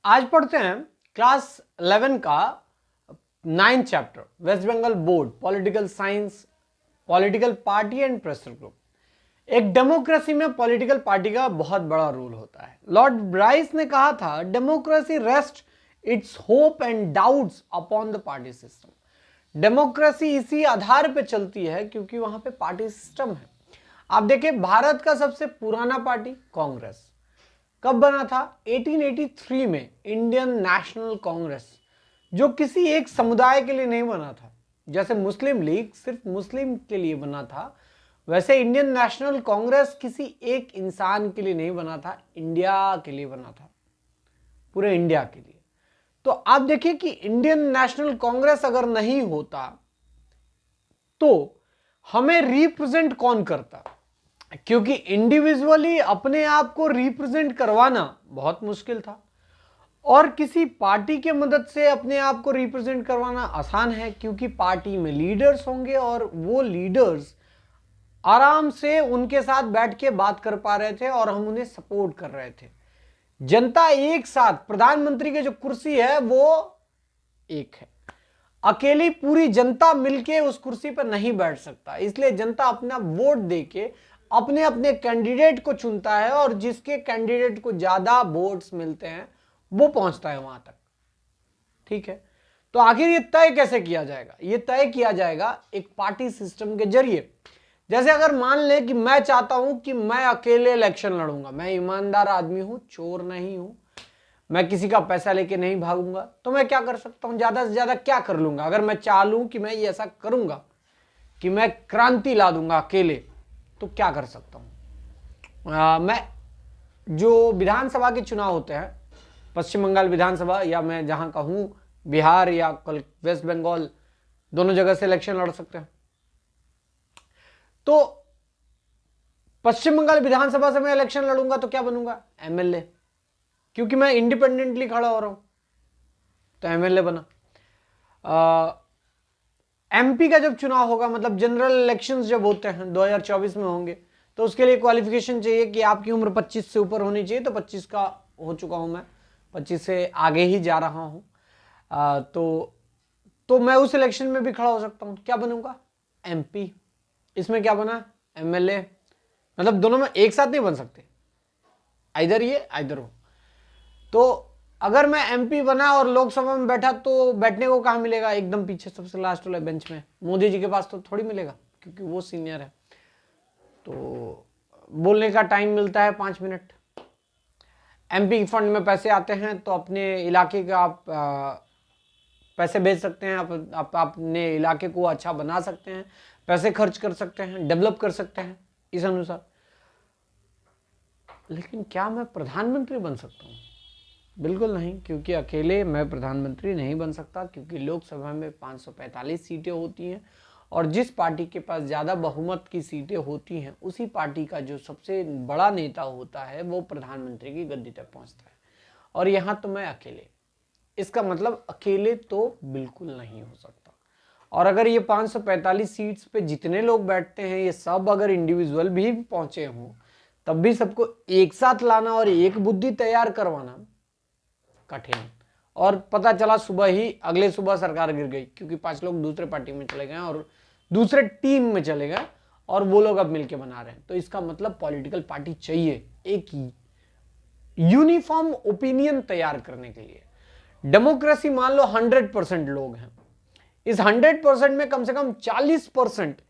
आज पढ़ते हैं क्लास 11 का 9th chapter West Bengal board political science, political party and pressure group. एक डेमोक्रेसी में पॉलिटिकल पार्टी का बहुत बड़ा रोल होता है। लॉर्ड ब्राइस ने कहा था, democracy rest it's hope and doubts upon the party system. Democracy इसी आधार पे चलती है क्योंकि वहां पे पार्टी सिस्टम है। आप देखिए, भारत का सबसे पुराना पार्टी कांग्रेस कब बना था? 1883 में इंडियन नेशनल कांग्रेस, जो किसी एक समुदाय के लिए नहीं बना था। जैसे मुस्लिम लीग सिर्फ मुस्लिम के लिए बना था, वैसे इंडियन नेशनल कांग्रेस किसी एक इंसान के लिए नहीं बना था, इंडिया के लिए बना था, पूरे इंडिया के लिए। तो आप देखिए कि इंडियन नेशनल कांग्रेस अगर नहीं होता तो हमें रिप्रेजेंट कौन करता? क्योंकि इंडिविजुअली अपने आप को रिप्रेजेंट करवाना बहुत मुश्किल था और किसी पार्टी के मदद से अपने आप को रिप्रेजेंट करवाना आसान है, क्योंकि पार्टी में लीडर्स होंगे और वो लीडर्स आराम से उनके साथ बैठ के बात कर पा रहे थे और हम उन्हें सपोर्ट कर रहे थे। जनता एक साथ, प्रधानमंत्री की जो कुर्सी है वो एक है, अकेली पूरी जनता मिलके उस कुर्सी पर नहीं बैठ सकता। इसलिए जनता अपना वोट देके अपने अपने कैंडिडेट को चुनता है और जिसके कैंडिडेट को ज्यादा वोट्स मिलते हैं वो पहुंचता है वहां तक। ठीक है, तो आखिर ये तय कैसे किया जाएगा? ये तय किया जाएगा एक पार्टी सिस्टम के जरिए। जैसे अगर मान ले कि मैं चाहता हूं कि मैं अकेले इलेक्शन लड़ूंगा, मैं ईमानदार आदमी हूं, चोर नहीं हूं, मैं किसी का पैसा लेके नहीं भागूंगा, तो मैं क्या कर सकता हूं? ज्यादा से ज्यादा क्या कर लूंगा? अगर मैं चाह लूं कि मैं ये ऐसा करूंगा कि मैं क्रांति ला दूंगा अकेले, तो क्या कर सकता हूं? मैं जो विधानसभा के चुनाव होते हैं, पश्चिम बंगाल विधानसभा या मैं जहां का हूं बिहार या कल वेस्ट बंगाल, दोनों जगह से इलेक्शन लड़ सकते हैं। तो पश्चिम बंगाल विधानसभा से मैं इलेक्शन लड़ूंगा तो क्या बनूंगा? एमएलए, क्योंकि मैं इंडिपेंडेंटली खड़ा हो रहा हूं, तो एमएलए बना। एमपी का जब चुनाव होगा, मतलब जनरल इलेक्शंस जब होते हैं 2024 में होंगे, तो उसके लिए क्वालिफिकेशन चाहिए कि आपकी उम्र 25 से ऊपर होनी चाहिए। तो 25 का हो चुका हूं मैं, 25 से आगे ही जा रहा हूं। तो मैं उस इलेक्शन में भी खड़ा हो सकता हूं। क्या बनूंगा? एमपी। इसमें क्या बना? एमएलए। मतलब दोनों में एक साथ नहीं बन सकते, इधर ये इधर हो। तो अगर मैं एमपी बना और लोकसभा में बैठा तो बैठने को कहां मिलेगा? एकदम पीछे सबसे लास्ट वाले बेंच में। मोदी जी के पास तो थोड़ी मिलेगा, क्योंकि वो सीनियर है। तो बोलने का टाइम मिलता है 5 मिनट। एमपी फंड में पैसे आते हैं तो अपने इलाके का आप पैसे भेज सकते हैं, आप अपने इलाके को अच्छा बना सकते हैं, पैसे खर्च कर सकते हैं, डेवलप कर सकते हैं इस अनुसार। लेकिन क्या मैं प्रधानमंत्री बन सकता हूं? बिल्कुल नहीं, क्योंकि अकेले मैं प्रधानमंत्री नहीं बन सकता, क्योंकि लोकसभा में 545 सीटें होती हैं और जिस पार्टी के पास ज़्यादा बहुमत की सीटें होती हैं उसी पार्टी का जो सबसे बड़ा नेता होता है वो प्रधानमंत्री की गद्दी तक पहुंचता है। और यहाँ तो मैं अकेले, इसका मतलब अकेले तो बिल्कुल नहीं हो सकता। और अगर ये 545 सीट्स पे जितने लोग बैठते हैं ये सब अगर इंडिविजुअल भी पहुंचे हों, तब भी सबको एक साथ लाना और एक बुद्धि तैयार करवाना कठिन। और पता चला सुबह ही, अगले सुबह सरकार गिर गई, क्योंकि 5 लोग दूसरे पार्टी में चले गए और दूसरे टीम में चले गए और वो लोग अब मिलके बना रहे हैं। तो इसका मतलब पॉलिटिकल पार्टी चाहिए एक यूनिफॉर्म ओपिनियन तैयार करने के लिए। डेमोक्रेसी मान लो 100% लोग हैं, इस 100% में कम से कम 40%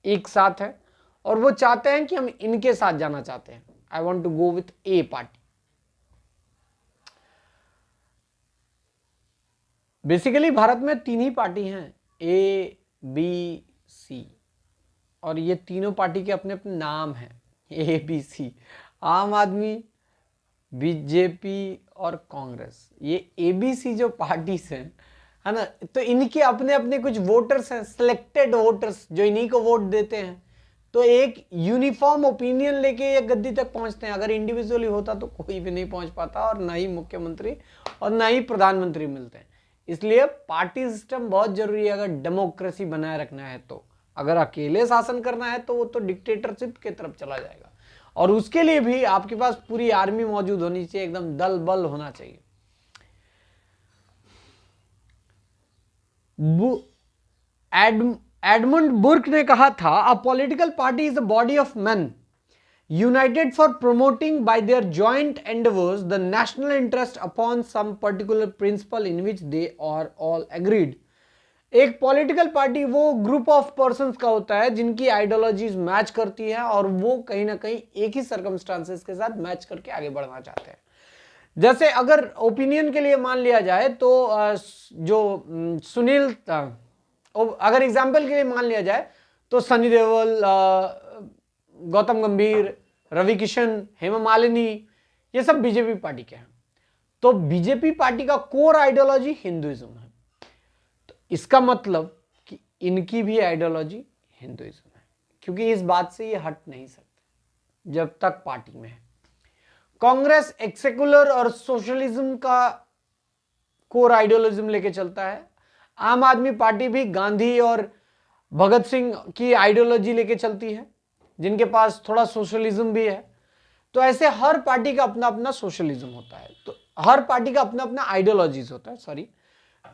एक साथ है और वो चाहते हैं कि हम इनके साथ जाना चाहते हैं। I want to go with a party. Basically Bharat में 3 ही पार्टी हैं, ए बी सी, और ये तीनों पार्टी के अपने अपने नाम हैं, ए बी सी। आम आदमी, बीजेपी और कांग्रेस, ये एबीसी जो पार्टीज हैं, है ना, तो इनके अपने अपने कुछ वोटर्स हैं, सिलेक्टेड वोटर्स जो इन्हीं को वोट देते हैं। तो एक यूनिफॉर्म ओपिनियन लेके ये गद्दी तक पहुंचते हैं। अगर इंडिविजुअली होता तो कोई भी नहीं पहुंच पाता और ना ही मुख्यमंत्री और ना ही प्रधानमंत्री मिलते हैं। इसलिए पार्टी सिस्टम बहुत जरूरी है अगर डेमोक्रेसी बनाए रखना है तो। अगर अकेले शासन करना है तो वो तो डिक्टेटरशिप की तरफ चला जाएगा, और उसके लिए भी आपके पास पूरी आर्मी मौजूद होनी चाहिए, एकदम दल बल होना चाहिए। एडमंड बुर्क ने कहा था, a political party is a body of main united for promoting by their joint endeavors the national interest upon some particular principle in which they are all agreed. एक पॉलिटिकल पार्टी वो group of persons का होता है जिनकी ideologies match करती है और वो कहीं ना कहीं एक ही सर्कमस्टांसेस के साथ मैच करके आगे बढ़ना चाहते हैं. जैसे अगर ओपिनियन के लिए मान लिया जाए तो जो सुनील, अगर एग्जाम्पल के लिए मान लिया जाए तो सनी देओल, गौतम गंभीर, रवि किशन, हेमा मालिनी, ये सब बीजेपी पार्टी के हैं. तो बीजेपी पार्टी का कोर आइडियोलॉजी हिंदुइज्म है. तो इसका मतलब कि इनकी भी आइडियोलॉजी हिंदुइज्म है, क्योंकि इस बात से ये हट नहीं सकते जब तक पार्टी में है. कांग्रेस एक सेकुलर और सोशलिज्म का कोर आइडियोलॉजिज्म लेके चलता है. आम आदमी पार्टी भी गांधी और भगत सिंह की आइडियोलॉजी लेके चलती है, जिनके पास थोड़ा सोशलिज्म भी है. तो ऐसे हर पार्टी का अपना अपना सोशलिज्म होता है, तो हर पार्टी का अपना अपना आइडियोलॉजीज होता है. सॉरी.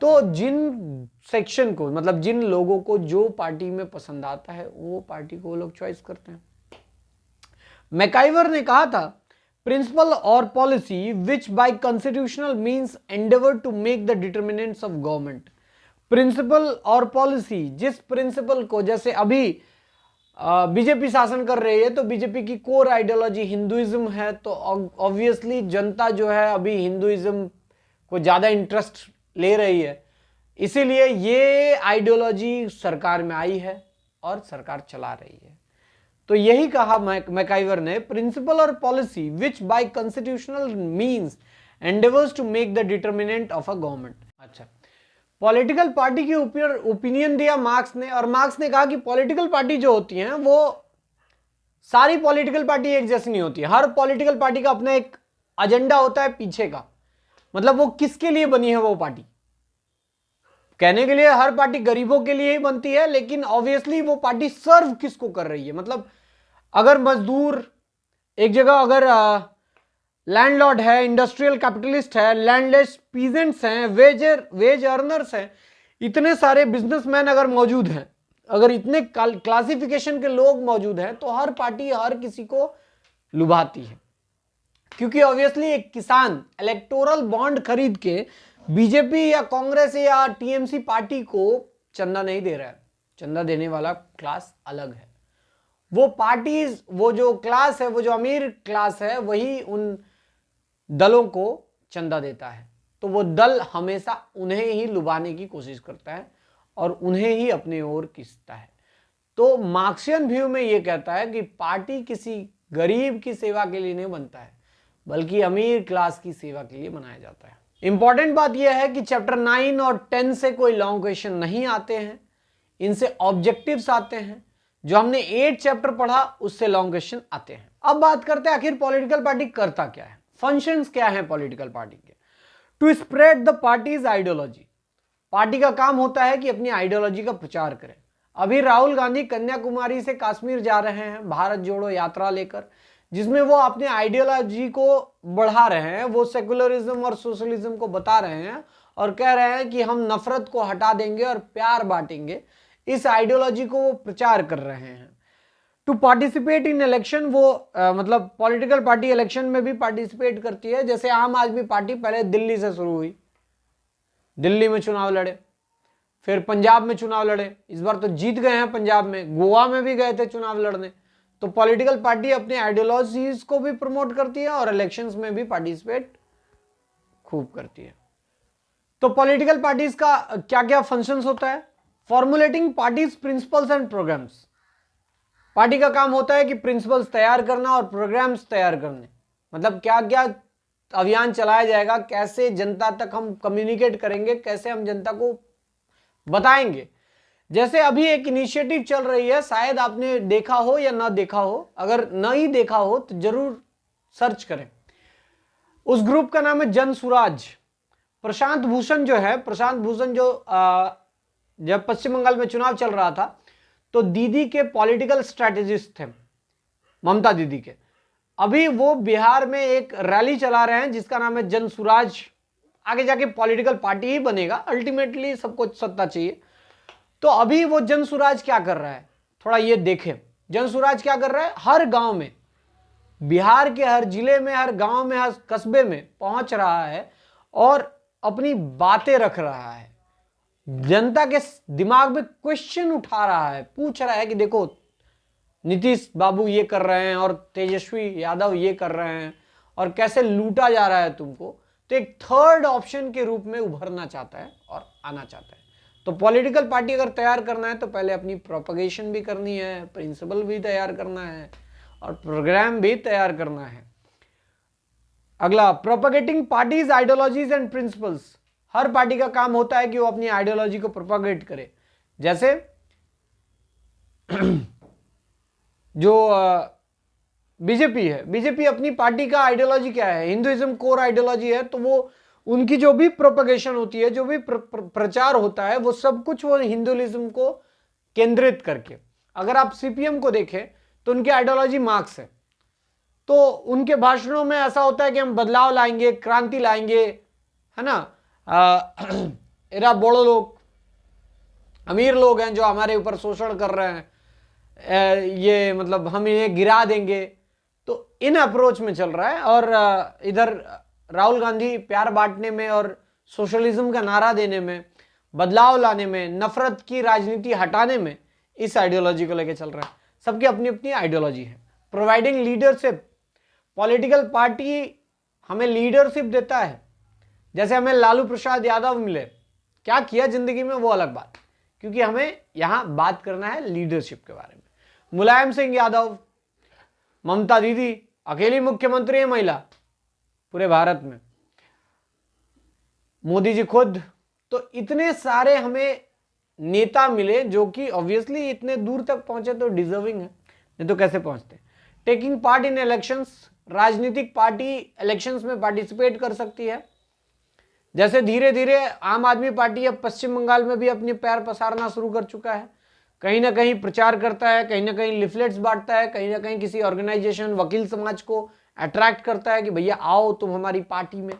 तो जिन सेक्शन को, मतलब जिन लोगों को जो पार्टी में पसंद आता है वो पार्टी को वो लोग चॉइस करते हैं. मैकाइवर ने कहा था, प्रिंसिपल और policy which by constitutional means endeavour to make the determinants of government. Principle और पॉलिसी, जिस प्रिंसिपल को, जैसे अभी बीजेपी शासन कर रही है तो बीजेपी की कोर आइडियोलॉजी हिंदुइज्म है, तो ऑब्वियसली जनता जो है अभी हिंदुइज्म को ज्यादा इंटरेस्ट ले रही है, इसीलिए ये आइडियोलॉजी सरकार में आई है और सरकार चला रही है. तो यही कहा मैकाइवर ने, प्रिंसिपल और policy which by constitutional means endeavours to make the determinant of a government. अच्छा, पॉलिटिकल पार्टी की ओपिनियन दिया मार्क्स ने, और मार्क्स ने कहा कि पॉलिटिकल पार्टी जो होती हैं वो सारी पॉलिटिकल पार्टी एक जैसी नहीं होती है. हर पॉलिटिकल पार्टी का अपना एक एजेंडा होता है पीछे का, मतलब वो किसके लिए बनी है वो पार्टी. कहने के लिए हर पार्टी गरीबों के लिए ही बनती है, लेकिन ऑब्वियसली वो पार्टी सर्व किसको कर रही है. मतलब अगर मजदूर एक जगह, अगर लैंडलॉर्ड है, इंडस्ट्रियल कैपिटलिस्ट है, लैंडलेस पीजेंट्स हैं, वेज अर्नर्स हैं, इतने सारे बिजनेसमैन अगर मौजूद हैं, अगर इतने क्लासिफिकेशन के लोग मौजूद हैं, तो हर पार्टी हर किसी को लुभाती है. क्योंकि ऑब्वियसली एक किसान इलेक्टोरल बॉन्ड खरीद के बीजेपी या कांग्रेस या टीएमसी पार्टी को चंदा नहीं दे रहा है. चंदा देने वाला क्लास अलग है. वो पार्टीज, वो जो क्लास है, वो जो अमीर क्लास है, वही उन दलों को चंदा देता है. तो वो दल हमेशा उन्हें ही लुभाने की कोशिश करता है और उन्हें ही अपनी ओर खींचता है. तो मार्क्सियन व्यू में ये कहता है कि पार्टी किसी गरीब की सेवा के लिए नहीं बनता है, बल्कि अमीर क्लास की सेवा के लिए बनाया जाता है. इंपॉर्टेंट बात यह है कि चैप्टर 9 और 10 से कोई लॉन्ग क्वेश्चन नहीं आते हैं, इनसे ऑब्जेक्टिव्स आते हैं. जो हमने 8 चैप्टर पढ़ा उससे लॉन्ग क्वेश्चन आते हैं. अब बात करते हैं आखिर पॉलिटिकल पार्टी करता क्या है, फंक्शंस क्या है पॉलिटिकल पार्टी के. To spread the party's ideology. Party का काम होता है कि अपनी आइडियोलॉजी का प्रचार करें. अभी राहुल गांधी कन्याकुमारी से कश्मीर जा रहे हैं भारत जोड़ो यात्रा लेकर, जिसमें वो अपने आइडियोलॉजी को बढ़ा रहे हैं. वो सेकुलरिज्म और सोशलिज्म को बता रहे हैं और कह रहे हैं कि हम नफरत को हटा देंगे और प्यार बांटेंगे. इस आइडियोलॉजी को वो प्रचार कर रहे हैं. टू पार्टिसिपेट इन इलेक्शन, वो मतलब पॉलिटिकल पार्टी इलेक्शन में भी पार्टिसिपेट करती है. जैसे आम आदमी पार्टी पहले दिल्ली से शुरू हुई, दिल्ली में चुनाव लड़े, फिर पंजाब में चुनाव लड़े, इस बार तो जीत गए हैं पंजाब में, गोवा में भी गए थे चुनाव लड़ने. तो पॉलिटिकल पार्टी अपने आइडियोलॉजीज को भी प्रमोट करती है और इलेक्शंस में भी पार्टिसिपेट खूब करती है. तो पॉलिटिकल पार्टीज का क्या क्या फंक्शंस होता है. Formulating party's principles and programmes. Party का काम होता है कि प्रिंसिपल्स तैयार करना और प्रोग्राम्स तैयार करने. मतलब क्या क्या अभियान चलाया जाएगा, कैसे जनता तक हम कम्युनिकेट करेंगे, कैसे हम जनता को बताएंगे. जैसे अभी एक इनिशिएटिव चल रही है, शायद आपने देखा हो या ना देखा हो. अगर नहीं देखा हो तो जरूर सर्च करें. उस ग्रुप का नाम है जन सुराज. प्रशांत भूषण जो है, प्रशांत भूषण जो जब पश्चिम बंगाल में चुनाव चल रहा था तो दीदी के पॉलिटिकल स्ट्रैटेजिस्ट थे, ममता दीदी के. अभी वो बिहार में एक रैली चला रहे हैं जिसका नाम है जन सुराज आगे जाके पॉलिटिकल पार्टी ही बनेगा, अल्टीमेटली सबको सत्ता चाहिए। तो अभी वो जन सुराज क्या कर रहा है, थोड़ा ये देखें। जन सुराज क्या कर रहा है, हर गांव में, बिहार के हर जिले में, हर गांव में, हर कस्बे में पहुंच रहा है और अपनी बातें रख रहा है, जनता के दिमाग में क्वेश्चन उठा रहा है, पूछ रहा है कि देखो नीतीश बाबू ये कर रहे हैं और तेजस्वी यादव ये कर रहे हैं और कैसे लूटा जा रहा है तुमको। तो एक थर्ड ऑप्शन के रूप में उभरना चाहता है और आना चाहता है। तो पॉलिटिकल पार्टी अगर तैयार करना है तो पहले अपनी प्रोपगेशन भी करनी है, प्रिंसिपल भी तैयार करना है और प्रोग्राम भी तैयार करना है। अगला, propagating parties ideologies and principles. Her party का काम होता है कि वो अपनी आइडियोलॉजी को प्रोपगेट करे। जैसे जो बीजेपी है, बीजेपी अपनी पार्टी का आइडियोलॉजी क्या है, हिंदुइज्म कोर आइडियोलॉजी है, तो वो उनकी जो भी प्रोपगेशन होती है, जो भी प्रचार होता है, वो सब कुछ वो हिंदुइज्म को केंद्रित करके। अगर आप सीपीएम को देखें तो उनकी आइडियोलॉजी मार्क्स है, तो उनके भाषणों में ऐसा होता है कि हम बदलाव लाएंगे, क्रांति लाएंगे, है ना। एरा बोड़ो लोग, अमीर लोग हैं जो हमारे ऊपर शोषण कर रहे हैं, ये मतलब हम इन्हें गिरा देंगे, तो इन अप्रोच में चल रहा है। और इधर राहुल गांधी प्यार बांटने में और सोशलिज्म का नारा देने में, बदलाव लाने में, नफरत की राजनीति हटाने में इस आइडियोलॉजी को लेकर चल रहा है। सबकी अपनी अपनी आइडियोलॉजी है। प्रोवाइडिंग लीडरशिप, पॉलिटिकल पार्टी हमें लीडरशिप देता है। जैसे हमें लालू प्रसाद यादव मिले, क्या किया जिंदगी में वो अलग बात, क्योंकि हमें यहां बात करना है लीडरशिप के बारे में। मुलायम सिंह यादव, ममता दीदी, अकेली मुख्यमंत्री है महिला पूरे भारत में, मोदी जी खुद, तो इतने सारे हमें नेता मिले जो कि ऑब्वियसली इतने दूर तक पहुंचे तो डिजर्विंग है, नहीं तो कैसे पहुंचते। टेकिंग पार्ट इन इलेक्शंस, राजनीतिक पार्टी इलेक्शंस में पार्टिसिपेट कर सकती है। जैसे धीरे धीरे आम आदमी पार्टी अब पश्चिम बंगाल में भी अपने पैर पसारना शुरू कर चुका है, कहीं ना कहीं प्रचार करता है, कहीं ना कहीं लिफलेट्स बांटता है, कहीं ना कहीं किसी ऑर्गेनाइजेशन, वकील समाज को अट्रैक्ट करता है कि भैया आओ तुम हमारी पार्टी में।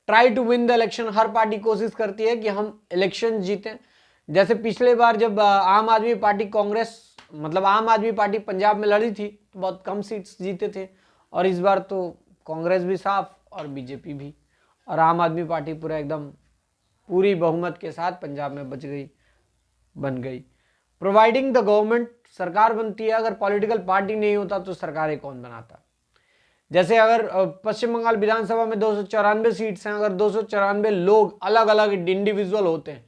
Try to win the election, हर पार्टी कोशिश करती है कि हम इलेक्शन जीतें। जैसे पिछले बार जब आम आदमी पार्टी कांग्रेस, मतलब आम आदमी पार्टी पंजाब में लड़ी थी तो बहुत कम सीट्स जीते थे, और इस बार तो कांग्रेस भी साफ और बीजेपी भी, और आम आदमी पार्टी पूरा एकदम पूरी बहुमत के साथ पंजाब में बन गई। प्रोवाइडिंग द गवर्नमेंट, सरकार बनती है, अगर पॉलिटिकल पार्टी नहीं होता तो सरकारें कौन बनाता। जैसे अगर पश्चिम बंगाल विधानसभा में 294 सीट्स हैं, अगर 294 लोग अलग अलग इंडिविजुअल होते हैं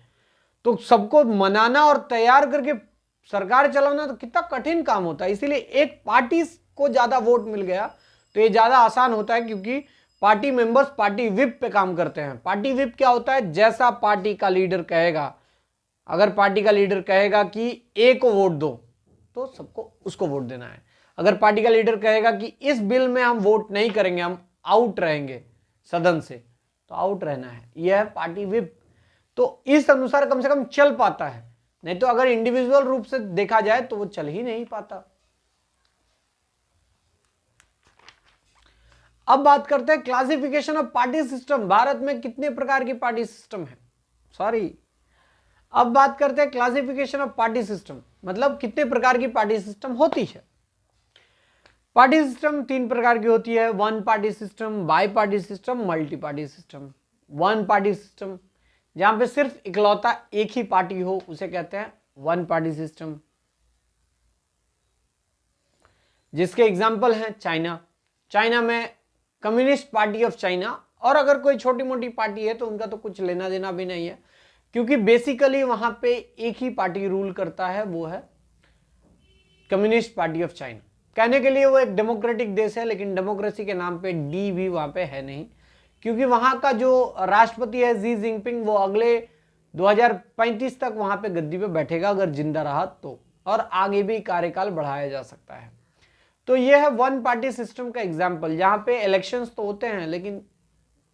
तो सबको मनाना और तैयार करके सरकार चलाना तो कितना कठिन काम होता है। इसीलिए एक पार्टी को ज्यादा वोट मिल गया तो ये ज्यादा आसान होता है, क्योंकि पार्टी मेंबर्स पार्टी विप पे काम करते हैं। पार्टी विप क्या होता है, जैसा पार्टी का लीडर कहेगा, अगर पार्टी का लीडर कहेगा कि ए को वोट दो तो सबको उसको वोट देना है। अगर पार्टी का लीडर कहेगा कि इस बिल में हम वोट नहीं करेंगे, हम आउट रहेंगे सदन से, तो आउट रहना है। यह है पार्टी विप। तो इस अनुसार कम से कम चल पाता है, नहीं तो अगर इंडिविजुअल रूप से देखा जाए तो वो चल ही नहीं पाता। अब बात करते हैं classification of party system. Bharat में कितने प्रकार की पार्टी सिस्टम है, अब बात करते हैं क्लासिफिकेशन ऑफ पार्टी सिस्टम, मतलब कितने प्रकार की पार्टी सिस्टम होती है। पार्टी सिस्टम 3 प्रकार की होती है, one party system, bi party system, multi party system. One party system, जहां पे सिर्फ इकलौता एक ही पार्टी हो, उसे कहते हैं वन पार्टी सिस्टम, जिसके एग्जाम्पल हैं चाइना। चाइना में कम्युनिस्ट पार्टी ऑफ चाइना, और अगर कोई छोटी मोटी पार्टी है तो उनका तो कुछ लेना देना भी नहीं है, क्योंकि बेसिकली वहां पे एक ही पार्टी रूल करता है, वो है कम्युनिस्ट पार्टी ऑफ चाइना। कहने के लिए वो एक डेमोक्रेटिक देश है, लेकिन डेमोक्रेसी के नाम पे डी भी वहां पे है नहीं, क्योंकि वहां का जो राष्ट्रपति है जी जिनपिंग, वो अगले 2035 तक वहां पे गद्दी पे बैठेगा अगर जिंदा रहा तो, और आगे भी कार्यकाल बढ़ाया जा सकता है। तो ये है वन पार्टी सिस्टम का एग्जाम्पल, जहां पे इलेक्शंस तो होते हैं लेकिन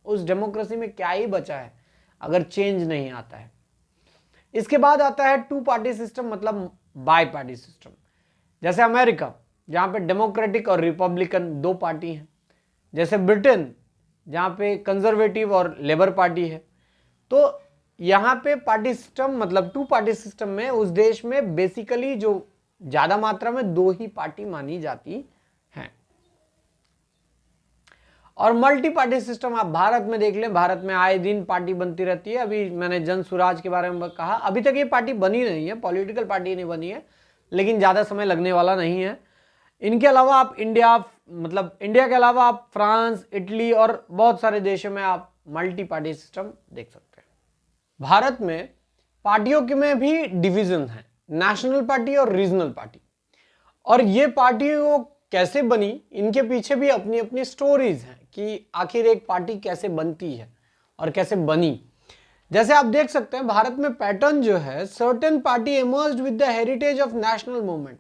उस डेमोक्रेसी में क्या ही बचा है अगर चेंज नहीं आता है। इसके बाद आता है टू पार्टी सिस्टम, मतलब बाई पार्टी सिस्टम। जैसे अमेरिका, जहां पे डेमोक्रेटिक और रिपब्लिकन 2 पार्टी हैं। जैसे ब्रिटेन, जहाँ पे कंजर्वेटिव और लेबर पार्टी है। तो यहाँ पे पार्टी सिस्टम मतलब 2 पार्टी सिस्टम में उस देश में बेसिकली जो ज्यादा मात्रा में 2 ही पार्टी मानी जाती हैं। और मल्टी पार्टी सिस्टम आप भारत में देख लें, भारत में आए दिन पार्टी बनती रहती है। अभी मैंने जन स्वराज के बारे में कहा, अभी तक ये पार्टी बनी नहीं है, पॉलिटिकल पार्टी नहीं बनी है, लेकिन ज़्यादा समय लगने वाला नहीं है। इनके अलावा आप इंडिया के अलावा आप फ्रांस, इटली और बहुत सारे देशों में आप मल्टी पार्टी सिस्टम देख सकते हैं। भारत में पार्टियों के में भी डिवीजन है, नेशनल पार्टी और रीजनल पार्टी। और ये पार्टियों कैसे बनी, इनके पीछे भी अपनी अपनी स्टोरीज हैं कि आखिर एक पार्टी कैसे बनती है और कैसे बनी। जैसे आप देख सकते हैं भारत में पैटर्न जो है, certain party emerged with the heritage of national movement.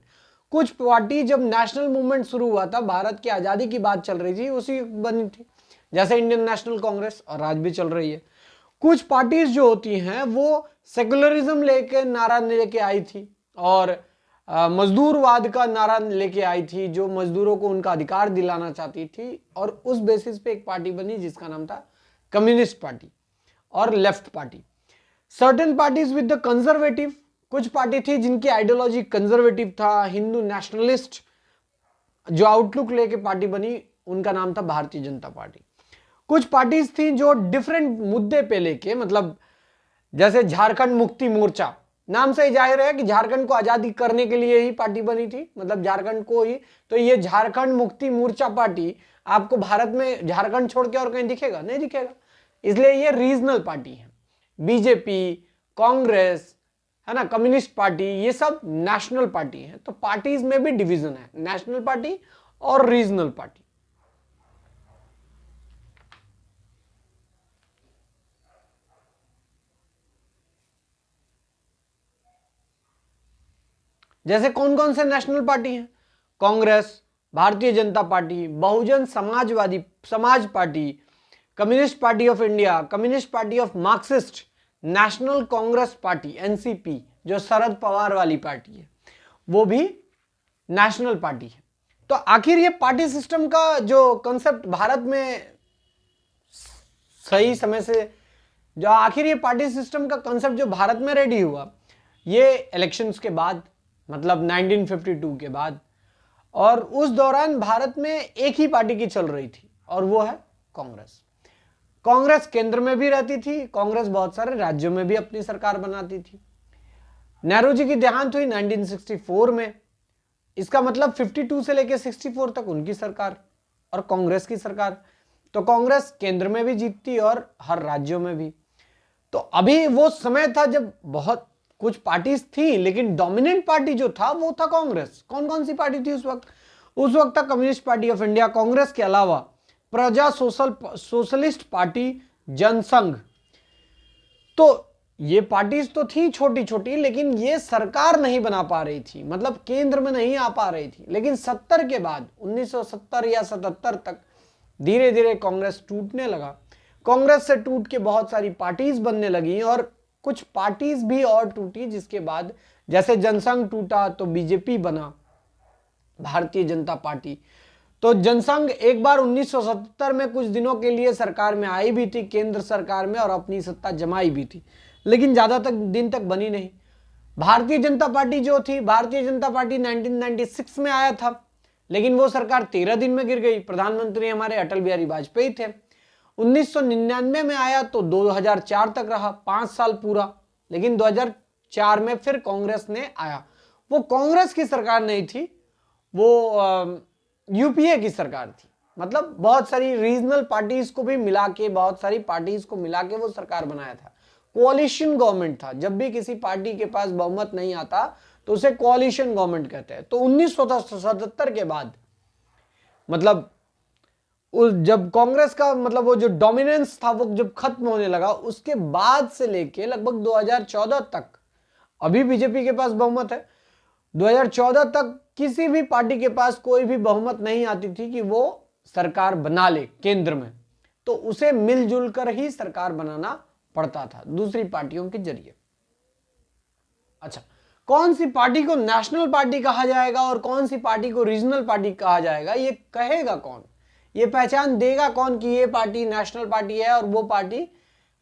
कुछ पार्टी जब नेशनल मूवमेंट शुरू हुआ था, भारत की आजादी की बात चल रही थी, उसी बनी थी, जैसे इंडियन नेशनल कांग्रेस, और आज भी चल रही है। कुछ पार्टीज जो होती हैं वो सेकुलरिज्म लेके नारा लेके आई थी और मजदूरवाद का नारा लेके आई थी, जो मजदूरों को उनका अधिकार दिलाना चाहती थी। और उस बेसिस पे एक पार्टी बनी जिसका नाम था कम्युनिस्ट पार्टी और left party. Certain parties with the conservative, कुछ पार्टी थी जिनकी आइडियोलॉजी कंजर्वेटिव था, हिंदू नेशनलिस्ट जो आउटलुक लेके पार्टी बनी, उनका नाम था भारतीय जनता पार्टी। कुछ पार्टीज थी जो डिफरेंट मुद्दे पे लेके, मतलब जैसे झारखंड मुक्ति मोर्चा, नाम से ही जाहिर है कि झारखंड को आजादी करने के लिए ही पार्टी बनी थी, मतलब झारखंड को ही। तो ये झारखंड मुक्ति मोर्चा पार्टी आपको भारत में झारखंड छोड़ के और कहीं दिखेगा? नहीं दिखेगा। इसलिए ये रीजनल पार्टी है। बीजेपी, कांग्रेस है ना, कम्युनिस्ट पार्टी, ये सब नेशनल पार्टी है। तो पार्टीज में भी डिवीजन है, नेशनल पार्टी और रीजनल पार्टी। जैसे कौन कौन से नेशनल पार्टी हैं? Congress, Bharatiya Janata party, Bahujan Samaj party, communist party of India, communist party of Marxist, national Congress party NCP जो शरद पवार वाली पार्टी है, वो भी नेशनल पार्टी है। तो आखिर ये पार्टी सिस्टम का जो कंसेप्ट भारत में सही समय से, जो आखिर ये पार्टी सिस्टम का कंसेप्ट जो भारत में रेडी हुआ, ये इलेक्शंस के बाद, मतलब 1952 के बाद। और उस दौरान भारत में एक ही पार्टी की चल रही थी और वो है कांग्रेस। कांग्रेस केंद्र में भी रहती थी, कांग्रेस बहुत सारे राज्यों में भी अपनी सरकार बनाती थी। नेहरू जी की देहांत हुई 1964 में, इसका मतलब 52 से लेकर 64 तक उनकी सरकार और कांग्रेस की सरकार। तो कांग्रेस केंद्र में भी जीतती और हर राज्यों में भी। तो अभी वो समय था जब बहुत कुछ पार्टीज थी, लेकिन डोमिनेंट पार्टी जो था वो था कांग्रेस। कौन कौन सी पार्टी थी उस वक्त? उस वक्त था communist party of India, Congress के अलावा प्रजा सोशलिस्ट पार्टी, जनसंघ। तो ये पार्टीज तो थी छोटी छोटी, लेकिन ये सरकार नहीं बना पा रही थी, मतलब केंद्र में नहीं आ पा रही थी। लेकिन 70 के बाद 1970 या 77 तक धीरे धीरे कांग्रेस टूटने लगा। कांग्रेस से टूट के बहुत सारी पार्टीज बनने लगी और कुछ पार्टीज भी और टूटी, जिसके बाद जैसे जनसंघ टूटा तो बीजेपी बना, भारतीय जनता पार्टी। तो जनसंघ एक बार 1977 में कुछ दिनों के लिए सरकार में आई भी थी, केंद्र सरकार में, और अपनी सत्ता जमाई भी थी, लेकिन ज्यादा दिन तक बनी नहीं। भारतीय जनता पार्टी जो थी, भारतीय जनता पार्टी 1996 में आया था, लेकिन वो सरकार 13 दिन में गिर गई। प्रधानमंत्री हमारे अटल बिहारी वाजपेयी थे। 1999 में आया तो 2004 तक रहा, 5 साल पूरा। लेकिन 2004 में फिर कांग्रेस ने आया। वो कांग्रेस की सरकार नहीं थी, वो यूपीए की सरकार थी। मतलब बहुत सारी रीजनल पार्टीज को भी मिला के, बहुत सारी पार्टीज को मिला के वो सरकार बनाया था। कोalition गवर्नमेंट था। जब भी किसी पार्टी के पास बहुमत नहीं आता तो उसे कोalition गवर्नमेंट कहते हैं। तो 1977 के बाद, मतलब जब कांग्रेस का मतलब वो जो डोमिनेंस था वो जब खत्म होने लगा, उसके बाद से लेके लगभग 2014 तक, अभी बीजेपी के पास बहुमत है, 2014 तक किसी भी पार्टी के पास कोई भी बहुमत नहीं आती थी कि वो सरकार बना ले केंद्र में। तो उसे मिलजुल कर ही सरकार बनाना पड़ता था दूसरी पार्टियों के जरिए। अच्छा, कौन सी पार्टी को नेशनल पार्टी कहा जाएगा और कौन सी पार्टी को रीजनल पार्टी कहा जाएगा, ये कहेगा कौन? ये पहचान देगा कौन कि ये पार्टी नेशनल पार्टी है और वो पार्टी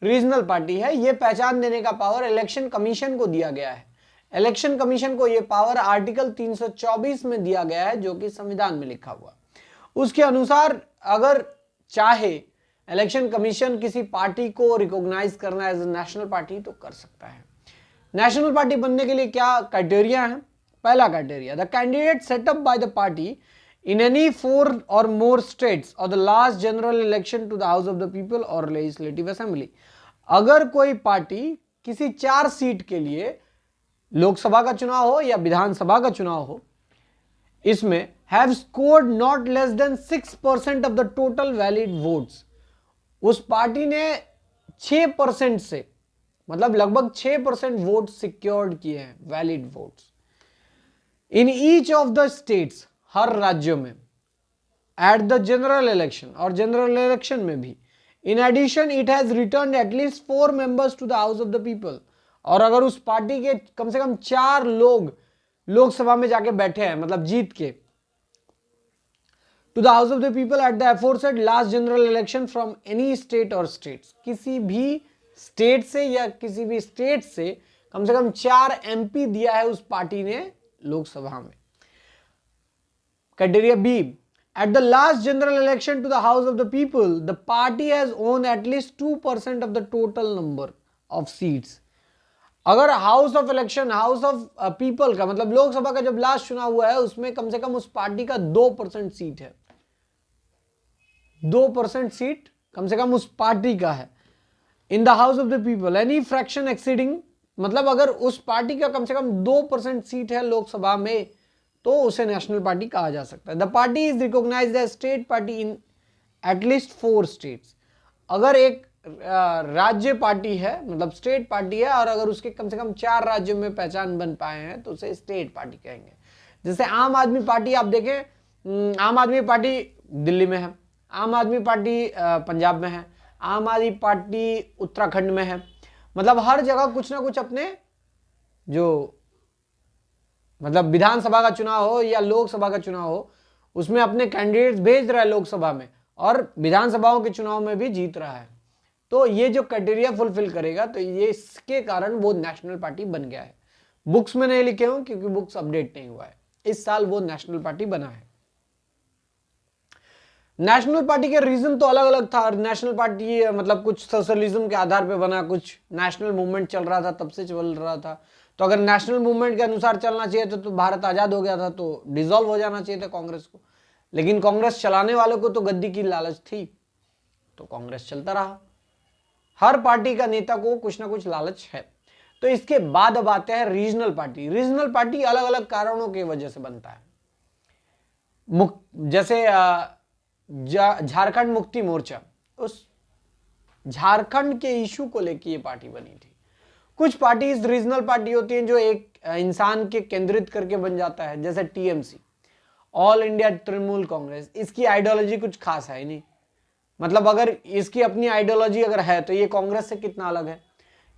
रीजनल पार्टी है? ये पहचान देने का पावर इलेक्शन कमीशन को दिया गया है। इलेक्शन कमीशन को ये पावर आर्टिकल 324 में दिया गया है, जो कि संविधान में लिखा हुआ। उसके अनुसार अगर चाहे इलेक्शन कमीशन किसी पार्टी को रिकॉग्नाइज करना एज ए नेशनल पार्टी तो कर सकता है। नेशनल पार्टी बनने के लिए क्या क्राइटेरिया है? पहला criteria, the candidate setup by the party in any 4 or more states or the last general election to the House of the People or Legislative Assembly। अगर कोई पार्टी किसी 4 सीट के लिए लोकसभा का चुनाव हो या विधानसभा का चुनाव हो, इसमें have scored not less than 6% of the total valid votes, उस पार्टी ने 6% से मतलब लगभग 6% वोट सिक्योर्ड किए हैं, valid votes in each of the states, हर राज्यों में, एट द जनरल इलेक्शन और जनरल इलेक्शन में भी। In addition it has return at least 4 members to the house of the people, और अगर उस पार्टी के कम से कम 4 लोग लोकसभा में जाके बैठे हैं, मतलब जीत के, to the house of the people at the aforesaid last general election from any state और स्टेट्स, किसी भी स्टेट से या किसी भी स्टेट से कम 4 MP दिया है उस पार्टी ने लोकसभा में। Criteria B, at the last general election to the House of the People, the party has won at least 2% of the total number of seats। अगर house of election, house of people का मतलब लोकसभा का जब last चुनाव हुआ है उसमें कम से कम उस पार्टी का 2% सीट है, 2% सीट कम से कम उस पार्टी का है in the house of the people. Any fraction exceeding, मतलब अगर उस पार्टी का कम से कम 2% सीट है लोकसभा में तो उसे नेशनल पार्टी कहा जा सकता है। The party is recognised as state party in at least 4 states. अगर एक राज्य पार्टी है मतलब स्टेट पार्टी है और अगर उसके कम से कम 4 राज्यों में पहचान बन पाए हैं तो उसे स्टेट पार्टी कहेंगे। जैसे आम आदमी पार्टी आप देखें, आम आदमी पार्टी दिल्ली में है, आम आदमी पार्टी पंजाब में है, आम आदमी पार्टी उत्तराखंड में है, मतलब हर जगह कुछ ना कुछ अपने जो मतलब विधानसभा का चुनाव हो या लोकसभा का चुनाव हो उसमें अपने कैंडिडेट्स भेज रहा है लोकसभा में और विधानसभाओं के चुनाव में भी जीत रहा है। तो ये जो क्राइटेरिया फुलफिल करेगा तो ये इसके कारण वो नेशनल पार्टी बन गया है। बुक्स में नहीं लिखे हूं क्योंकि बुक्स अपडेट नहीं हुआ है, इस साल वो नेशनल पार्टी बना है। नेशनल पार्टी के रीजन तो अलग अलग था। नेशनल पार्टी मतलब कुछ सोशलिज्म के आधार पे बना, कुछ नेशनल मूवमेंट चल रहा था तब से चल रहा था। तो अगर नेशनल मूवमेंट के अनुसार चलना चाहिए तो भारत आजाद हो गया था तो डिसॉल्व हो जाना चाहिए था कांग्रेस को, लेकिन कांग्रेस चलाने वालों को तो गद्दी की लालच थी तो कांग्रेस चलता रहा। हर पार्टी का नेता को कुछ ना कुछ लालच है। तो इसके बाद अब आते हैं रीजनल पार्टी। रीजनल पार्टी अलग अलग कारणों की वजह से बनता है। जैसे झारखंड मुक्ति मोर्चा, उस झारखंड के इशू को लेकर ये पार्टी बनी थी। कुछ पार्टीज रीजनल पार्टी होती हैं जो एक इंसान के केंद्रित करके बन जाता है, जैसे TMC, all India Trinamool Congress. इसकी आइडियोलॉजी कुछ खास है ही नहीं, मतलब अगर इसकी अपनी आइडियोलॉजी अगर है तो ये कांग्रेस से कितना अलग है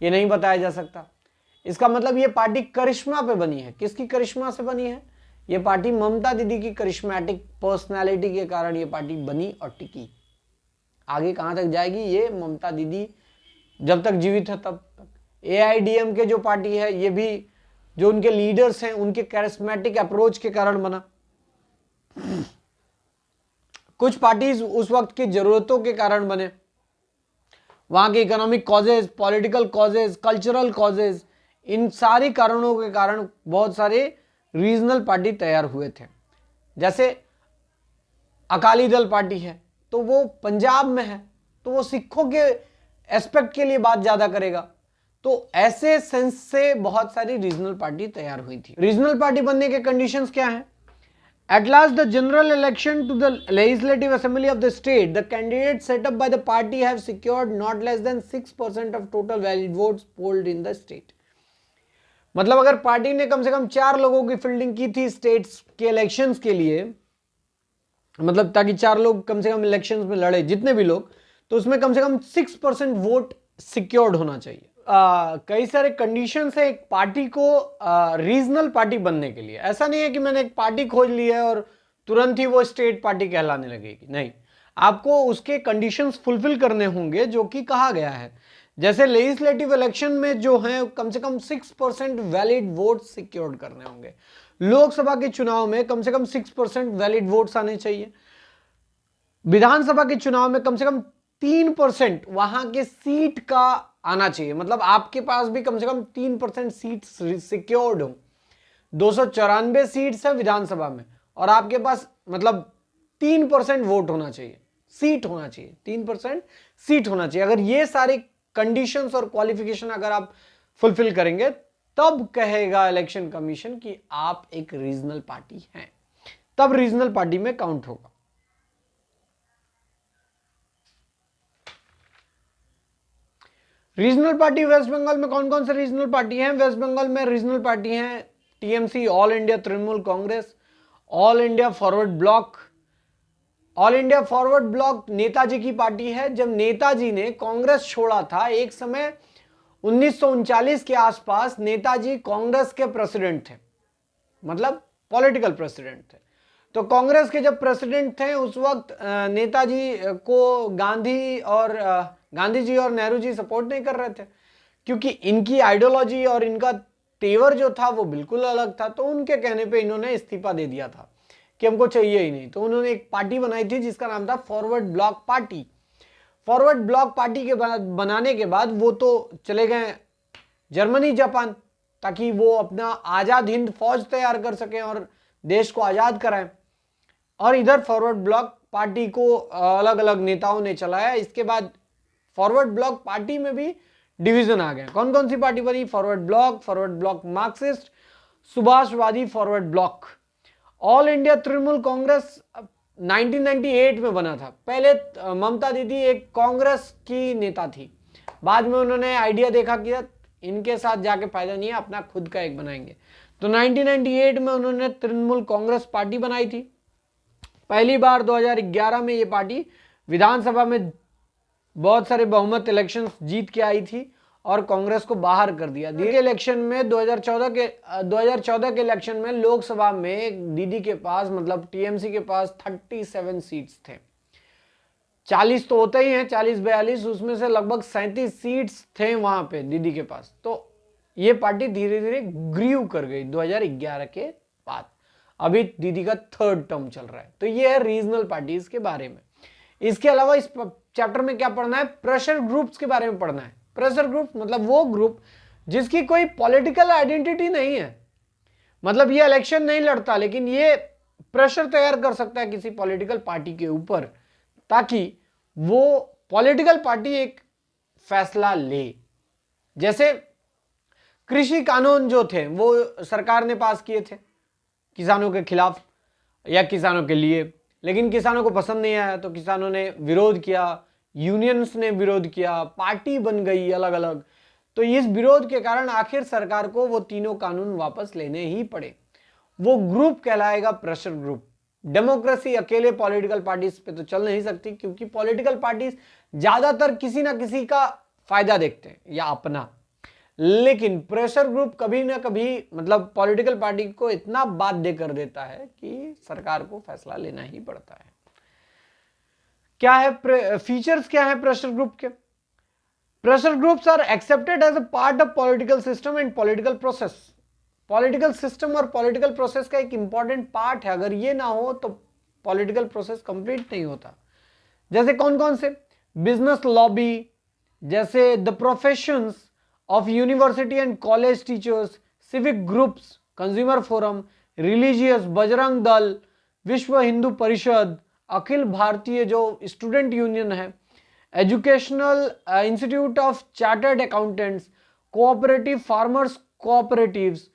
ये नहीं बताया जा सकता। इसका मतलब ये पार्टी करिश्मा पे बनी है। किसकी करिश्मा से बनी है? ये पार्टी ममता दीदी की करिश्मेटिक पर्सनालिटी के कारण ये पार्टी बनी और टिकी। आगे कहां तक जाएगी ये ममता दीदी जब तक जीवित है तब तक। AIDM के जो पार्टी है ये भी जो उनके लीडर्स हैं उनके कैरिस्मेटिक अप्रोच के कारण बना। कुछ पार्टीज उस वक्त की जरूरतों के कारण बने, वहां के economic causes, political causes, cultural causes, इन सारी कारणों के कारण बहुत सारे रीजनल पार्टी तैयार हुए थे। जैसे अकाली दल पार्टी है तो वो पंजाब में है तो वो सिखों के एस्पेक्ट के लिए बात ज्यादा करेगा। तो ऐसे सेंस से बहुत सारी रीजनल पार्टी तैयार हुई थी। रीजनल पार्टी बनने के कंडीशंस क्या हैं? At last, the general election to the Legislative Assembly of the state, the candidates set up by the party have secured not less than 6% of total valid votes polled in the state। मतलब अगर party ने कम से कम 4 लोगों की fielding की थी states के elections के लिए, मतलब ताकि 4 लोग कम से कम इलेक्शंस में लड़े, जितने भी लोग, तो उसमें कम से कम 6% वोट सिक्योर्ड होना चाहिए। कई सारे कंडीशंस है एक पार्टी को रीजनल पार्टी बनने के लिए। ऐसा नहीं है कि मैंने एक पार्टी खोज ली है और तुरंत ही वो स्टेट पार्टी कहलाने लगेगी, नहीं। आपको उसके कंडीशंस फुलफिल करने होंगे जो कि कहा गया है। जैसे लेजिस्लेटिव इलेक्शन में जो है कम से कम 6% वैलिड वोट सिक्योर करने होंगे, लोकसभा के चुनाव में कम से कम 6% वैलिड वोट्स आने चाहिए, विधानसभा के चुनाव में कम से कम 3% वहां के सीट का आना चाहिए, मतलब आपके पास भी कम से कम 3% सीट सिक्योर्ड हो। 294 सीट्स है विधानसभा में और आपके पास मतलब 3% वोट होना चाहिए, सीट होना चाहिए, 3% सीट होना चाहिए। अगर ये सारे कंडीशंस और क्वालिफिकेशन अगर आप फुलफिल करेंगे तब कहेगा इलेक्शन कमीशन कि आप एक रीजनल पार्टी हैं, तब रीजनल पार्टी में काउंट होगा। रीजनल पार्टी वेस्ट बंगाल में कौन कौन से रीजनल पार्टी हैं? वेस्ट बंगाल में रीजनल पार्टी हैं TMC, all India Trinamool Congress, all India forward bloc. All India forward block Netaji की पार्टी है। जब नेताजी ने कांग्रेस छोड़ा था, एक समय 1939 के आसपास नेताजी कांग्रेस के प्रेसिडेंट थे, मतलब पॉलिटिकल प्रेसिडेंट थे। तो कांग्रेस के जब प्रेसिडेंट थे उस वक्त नेताजी को गांधी जी और नेहरू जी सपोर्ट नहीं कर रहे थे, क्योंकि इनकी आइडियोलॉजी और इनका तेवर जो था वो बिल्कुल अलग था। तो उनके कहने पे इन्होंने इस्तीफा दे दिया था कि हमको चाहिए ही नहीं। तो उन्होंने एक पार्टी बनाई थी जिसका नाम था forward block party. Forward block party के बनाने के बाद वो तो चले गए जर्मनी, जापान, ताकि वो अपना आजाद हिंद फौज तैयार कर सकें और देश को आजाद कराएं। और इधर फॉरवर्ड ब्लॉक पार्टी को अलग अलग नेताओं ने चलाया। इसके बाद फॉरवर्ड ब्लॉक पार्टी में भी डिवीजन आ गए। कौन कौन सी पार्टी बनी? फॉरवर्ड ब्लॉक मार्क्सिस्ट, सुभाषवादी forward bloc. All India Trinamool Congress 1998 में बना था। पहले ममता दीदी एक कांग्रेस की नेता थी, बाद में उन्होंने आइडिया देखा कि इनके साथ जाके फायदा नहीं है, अपना खुद का एक बनाएंगे। तो 1998 में उन्होंने तृणमूल कांग्रेस पार्टी बनाई थी। पहली बार 2011 में ये पार्टी विधानसभा में बहुत सारे बहुमत इलेक्शन जीत के आई थी और कांग्रेस को बाहर कर दिया। दीदी इलेक्शन में 2014 के इलेक्शन में लोकसभा में दीदी के पास, मतलब टीएमसी के पास 37 सीट्स थे। 40 तो होते ही हैं, 40-42, उसमें से लगभग 37 सीट्स थे वहां पे दीदी के पास। तो ये पार्टी धीरे धीरे ग्रीव कर गई 2011 के बाद। अभी दीदी का 3rd टर्म चल रहा है। तो ये है रीजनल पार्टीज के बारे में। इसके अलावा इस चैप्टर में क्या पढ़ना है? प्रेशर ग्रुप्स के बारे में पढ़ना है। प्रेशर ग्रुप मतलब वो ग्रुप जिसकी कोई पॉलिटिकल आइडेंटिटी नहीं है, मतलब ये इलेक्शन नहीं लड़ता, लेकिन ये प्रेशर तैयार कर सकता है किसी पॉलिटिकल पार्टी के ऊपर, ताकि वो पॉलिटिकल पार्टी एक फैसला ले। जैसे कृषि कानून जो थे वो सरकार ने पास किए थे किसानों के खिलाफ या किसानों के लिए, लेकिन किसानों को पसंद नहीं आया तो किसानों ने विरोध किया, यूनियंस ने विरोध किया, पार्टी बन गई अलग अलग। तो इस विरोध के कारण आखिर सरकार को वो तीनों कानून वापस लेने ही पड़े। वो ग्रुप कहलाएगा प्रेशर ग्रुप। डेमोक्रेसी अकेले पॉलिटिकल पार्टीज पे तो चल नहीं सकती, क्योंकि पॉलिटिकल पार्टीज ज्यादातर किसी ना किसी का फायदा देखते हैं या अपना, लेकिन प्रेशर ग्रुप कभी ना कभी मतलब पॉलिटिकल पार्टी को इतना बाध्य कर देता है कि सरकार को फैसला लेना ही पड़ता है। क्या है फीचर्स, क्या है प्रेशर ग्रुप के? Pressure groups are accepted as a part of political system and political process. Political system और पॉलिटिकल प्रोसेस का एक इंपॉर्टेंट पार्ट है। अगर ये ना हो तो पॉलिटिकल प्रोसेस कंप्लीट नहीं होता। जैसे कौन कौन से? बिजनेस लॉबी, जैसे the professions of university and college teachers, civic groups, consumer forum, religious, Bajrang Dal, Vishwa Hindu Parishad, Akhil Bharatiya जो स्टूडेंट यूनियन है, educational institute of chartered accountants, cooperative farmers cooperatives,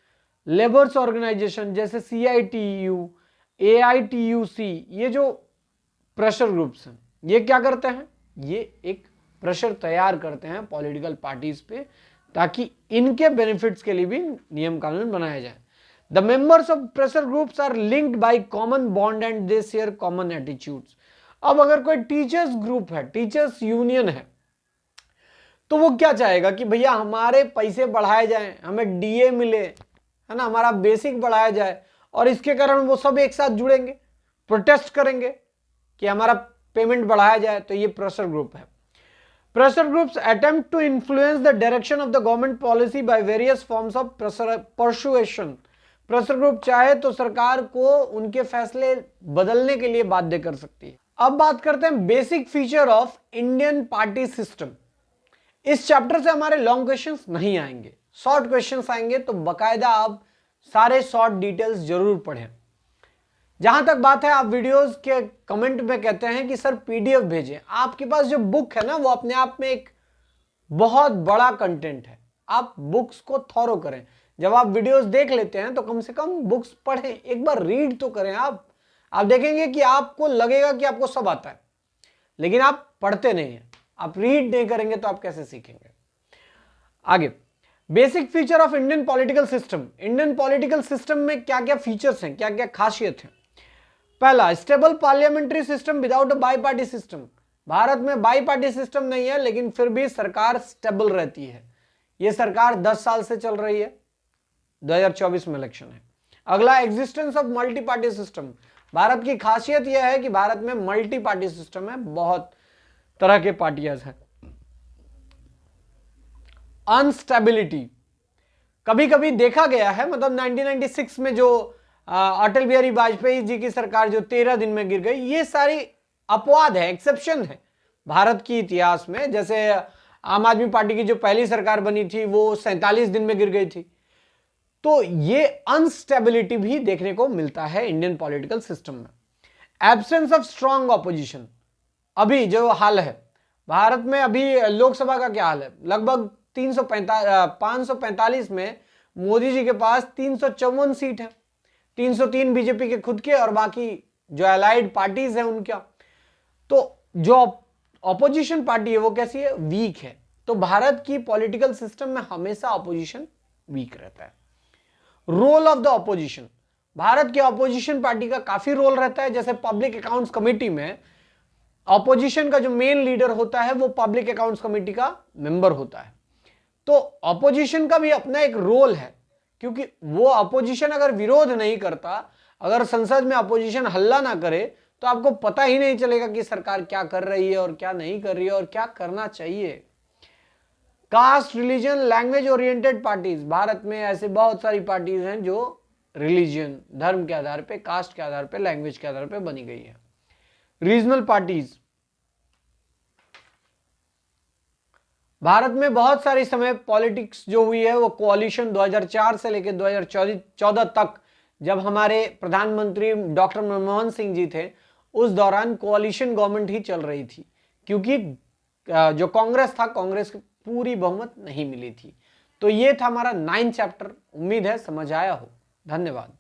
labours organisation जैसे CITU, AITUC, ये जो प्रेशर ग्रुप्स हैं ये क्या करते हैं? ये एक प्रेशर तैयार करते हैं पॉलिटिकल पार्टीज पे, ताकि इनके बेनिफिट्स के लिए भी नियम कानून बनाया जाए। The members of pressure groups are linked by common bond and they share common attitudes. अब अगर कोई टीचर्स ग्रुप है, टीचर्स यूनियन है, तो वो क्या चाहेगा कि भैया हमारे पैसे बढ़ाए जाएं, हमें DA मिले, है ना, हमारा बेसिक बढ़ाया जाए, और इसके कारण वो सब एक साथ जुड़ेंगे, प्रोटेस्ट करेंगे कि हमारा पेमेंट बढ़ाया जाए, तो ये प्रेशर ग्रुप है। Pressure groups attempt to influence the direction of the government policy by various forms of persuasion. Pressure group चाहे तो सरकार को उनके फैसले बदलने के लिए बाध्य कर सकती है। अब बात करते हैं basic feature of Indian party system. इस चैप्टर से हमारे लॉन्ग क्वेश्चंस नहीं आएंगे, शॉर्ट क्वेश्चंस आएंगे, तो बकायदा आप सारे शॉर्ट डिटेल्स जरूर पढ़ें। जहां तक बात है, आप वीडियोस के कमेंट में कहते हैं कि सर पीडीएफ भेजें। आपके पास जो बुक है ना, वो अपने आप में एक बहुत बड़ा कंटेंट है। आप बुक्स को थॉरो करें। जब आप वीडियोस देख लेते हैं तो कम से कम बुक्स पढ़ें, एक बार रीड तो करें। आप देखेंगे कि आपको लगेगा कि आपको सब आता है, लेकिन आप पढ़ते नहीं हैं। आप रीड नहीं करेंगे तो आप कैसे सीखेंगे। आगे, basic feature of Indian political system. Indian political system में क्या क्या फीचर्स हैं, क्या क्या खासियत है। पहला, stable parliamentary system without a bi party system. Bharat में बाई पार्टी सिस्टम नहीं है, लेकिन फिर भी सरकार स्टेबल रहती है। यह सरकार 10 साल से चल रही है, 2024 में इलेक्शन है। अगला, existence of multi party system. Bharat की खासियत यह है कि भारत में मल्टी पार्टी सिस्टम है, बहुत तरह के पार्टियां हैं। अनस्टेबिलिटी, कभी कभी देखा गया है, मतलब 1996 में जो अटल बिहारी वाजपेयी जी की सरकार जो 13 दिन में गिर गई, ये सारी अपवाद है, एक्सेप्शन है भारत की इतिहास में। जैसे आम आदमी पार्टी की जो पहली सरकार बनी थी वो 47 दिन में गिर गई थी। तो ये अनस्टेबिलिटी भी देखने को मिलता है इंडियन पॉलिटिकल सिस्टम में। एब्सेंस ऑफ स्ट्रॉन्ग ऑपोजिशन, अभी जो हाल है भारत में, अभी लोकसभा का क्या हाल है, लगभग 545 में मोदी जी के पास 354 सीट है, 303 बीजेपी के खुद के और बाकी जो अलाइड पार्टीज है उनका। तो जो ऑपोजिशन पार्टी है वो कैसी है, वीक है। तो भारत की पॉलिटिकल सिस्टम में हमेशा ऑपोजिशन वीक रहता है। Role of the opposition, Bharat की ऑपोजिशन पार्टी का काफी रोल रहता है। जैसे पब्लिक अकाउंट्स कमेटी में ऑपोजिशन का जो मेन लीडर होता है वो पब्लिक अकाउंट्स कमेटी का मेंबर होता है। तो ऑपोजिशन का भी अपना एक रोल है, क्योंकि वो ऑपोजिशन अगर विरोध नहीं करता, अगर संसद में ऑपोजिशन हल्ला ना करे, तो आपको पता ही नहीं चलेगा कि सरकार क्या कर रही है और क्या नहीं कर रही है और क्या करना चाहिए। Caste, religion, language oriented parties, Bharat में ऐसे बहुत सारी पार्टीज हैं जो रिलीजन, धर्म के आधार पे, कास्ट के आधार पे, लैंग्वेज के आधार पे बनी गई है। रीजनल पार्टीज, भारत में बहुत सारी समय पॉलिटिक्स जो हुई है वो कोalition 2004 से लेकर 2014 तक, जब हमारे प्रधानमंत्री डॉक्टर मनमोहन सिंह जी थे, उस दौरान कोalition गवर्नमेंट ही चल रही थी, क्योंकि जो कांग्रेस था, कांग्रेस को पूरी बहुमत नहीं मिली थी। तो ये था हमारा 9 चैप्टर। उम्मीद है समझ आया हो। धन्यवाद।